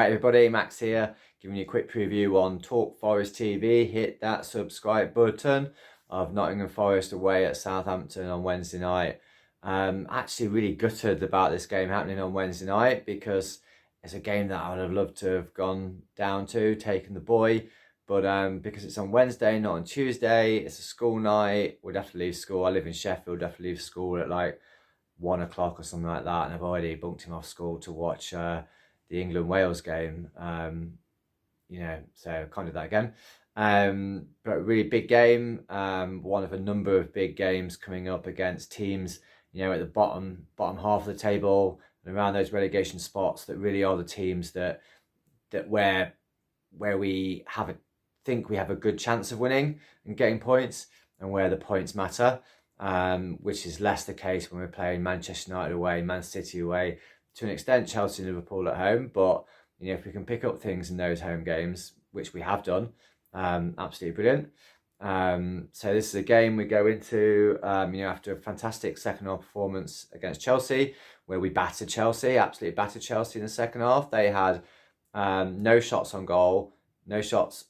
Right, everybody, Max here, giving you a quick preview on Talk Forest TV. Hit that subscribe button of Nottingham Forest away at Southampton on Wednesday night. Actually really gutted about this game happening on Wednesday night because it's a game that I would have loved to have gone down to, taken the boy. But because it's on Wednesday, not on Tuesday, it's a school night, we'd have to leave school. I live in Sheffield, I'd have to leave school at like 1 o'clock or something like that, and I've already bunked him off school to watch the England-Wales game, so can't do that again. But a really big game, one of a number of big games coming up against teams, at the bottom half of the table and around those relegation spots that really are the teams that where we think we have a good chance of winning and getting points, and where the points matter, which is less the case when we're playing Manchester United away, Man City away, to an extent Chelsea and Liverpool at home. But if we can pick up things in those home games, which we have done, absolutely brilliant. So this is a game we go into after a fantastic second half performance against Chelsea, where we absolutely battered Chelsea in the second half. They had no shots on goal, no touches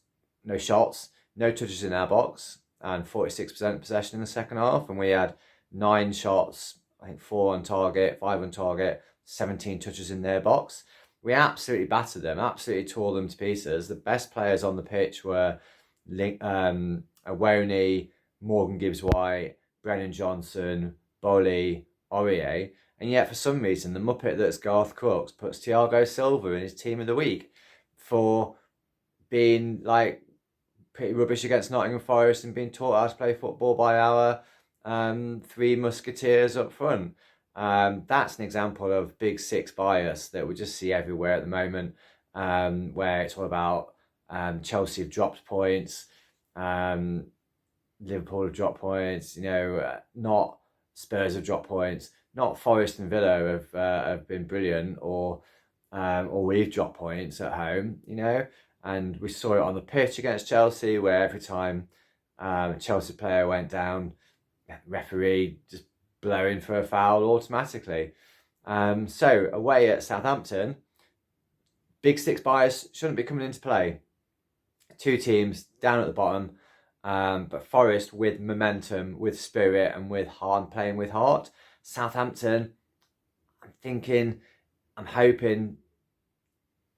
in our box, and 46% possession in the second half. And we had 9 shots, I think 4 on target, 5 on target, 17 touches in their box. We absolutely battered them, absolutely tore them to pieces. The best players on the pitch were Awoni, Morgan Gibbs-White, Brennan Johnson, Bolly, Aurier. And yet, for some reason, the Muppet that's Garth Crooks puts Thiago Silva in his team of the week for being pretty rubbish against Nottingham Forest and being taught how to play football by our 3 musketeers up front. That's an example of Big Six bias that we just see everywhere at the moment, where it's all about Chelsea have dropped points, Liverpool have dropped points, not Spurs have dropped points, not Forest and Villa have been brilliant, or we've dropped points at home, and we saw it on the pitch against Chelsea, where every time a Chelsea player went down, referee just blowing for a foul automatically. So away at Southampton, Big Six bias shouldn't be coming into play. 2 teams down at the bottom, but Forest with momentum, with spirit, and with heart, playing with heart. Southampton, I'm hoping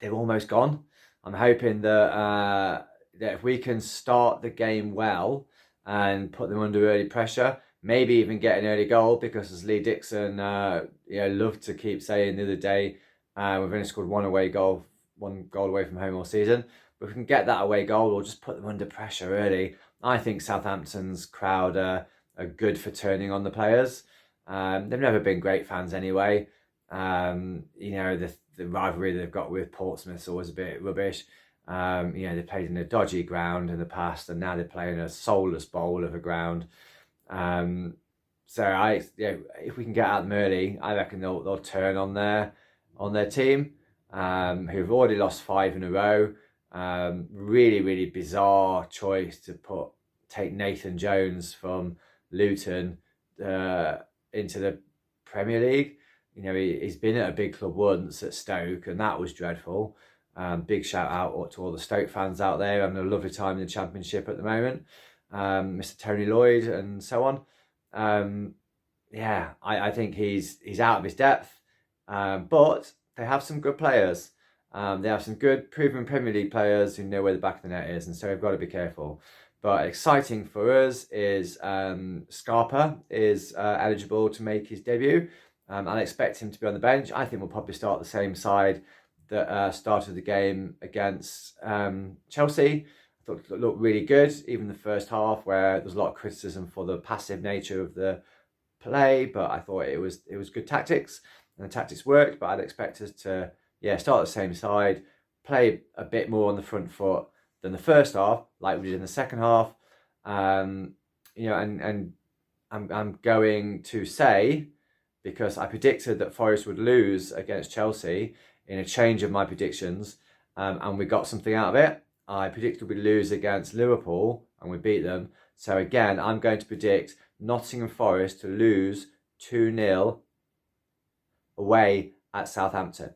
they're almost gone. I'm hoping that if we can start the game well and put them under early pressure, maybe even get an early goal, because as Lee Dixon loved to keep saying the other day, we've only scored one goal away from home all season. But if we can get that away goal, we'll just put them under pressure early. I think Southampton's crowd are good for turning on the players. They've never been great fans anyway. The rivalry they've got with Portsmouth's always a bit rubbish. They played in a dodgy ground in the past, and now they're playing a soulless bowl of a ground. If we can get at them early, I reckon they'll turn on their team, who've already lost 5 in a row. Really, really bizarre choice to take Nathan Jones from Luton into the Premier League. He's been at a big club once at Stoke, and that was dreadful. Big shout out to all the Stoke fans out there, having a lovely time in the Championship at the moment. Mr. Tony Lloyd and so on. I think he's out of his depth, but they have some good players. They have some good proven Premier League players who know where the back of the net is, and so we've got to be careful. But exciting for us is Scarpa is eligible to make his debut. I'll expect him to be on the bench. I think we'll probably start the same side that started the game against Chelsea. I thought it looked really good, even the first half, where there was a lot of criticism for the passive nature of the play, but I thought it was good tactics, and the tactics worked. But I'd expect us to start the same side, play a bit more on the front foot than the first half, like we did in the second half. And I'm going to say, because I predicted that Forest would lose against Chelsea in a change of my predictions, and we got something out of it. I predicted we'd lose against Liverpool, and we beat them. So again, I'm going to predict Nottingham Forest to lose 2-0 away at Southampton.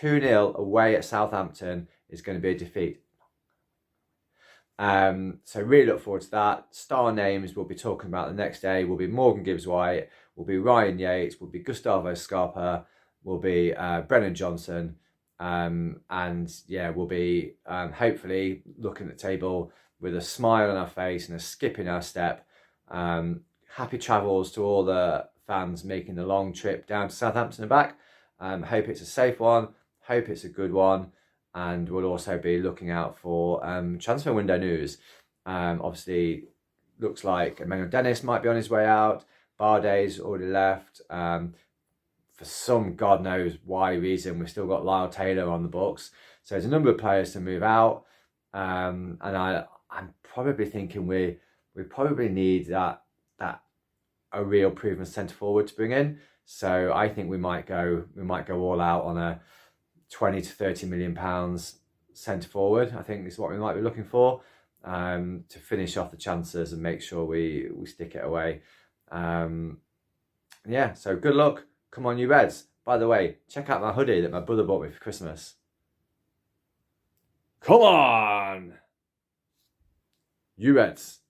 2-0 away at Southampton is going to be a defeat. So really look forward to that. Star names we'll be talking about the next day will be Morgan Gibbs-White, will be Ryan Yates, will be Gustavo Scarpa, will be Brennan Johnson, and yeah, we'll be hopefully looking at the table with a smile on our face and a skip in our step. Happy travels to all the fans making the long trip down to Southampton and back. Hope it's a safe one, hope it's a good one. And we'll also be looking out for transfer window news. Obviously, looks like Emmanuel Dennis might be on his way out. Bardet's already left. For some God knows why reason, we've still got Lyle Taylor on the books. So there's a number of players to move out. And I'm probably thinking we probably need that a real proven centre forward to bring in. So I think we might go all out on a 20 to 30 million pounds centre forward. I think this is what we might be looking for to finish off the chances and make sure we stick it away. Yeah, so good luck. Come on, you Reds. By the way, check out my hoodie that my brother bought me for Christmas. Come on, you Reds.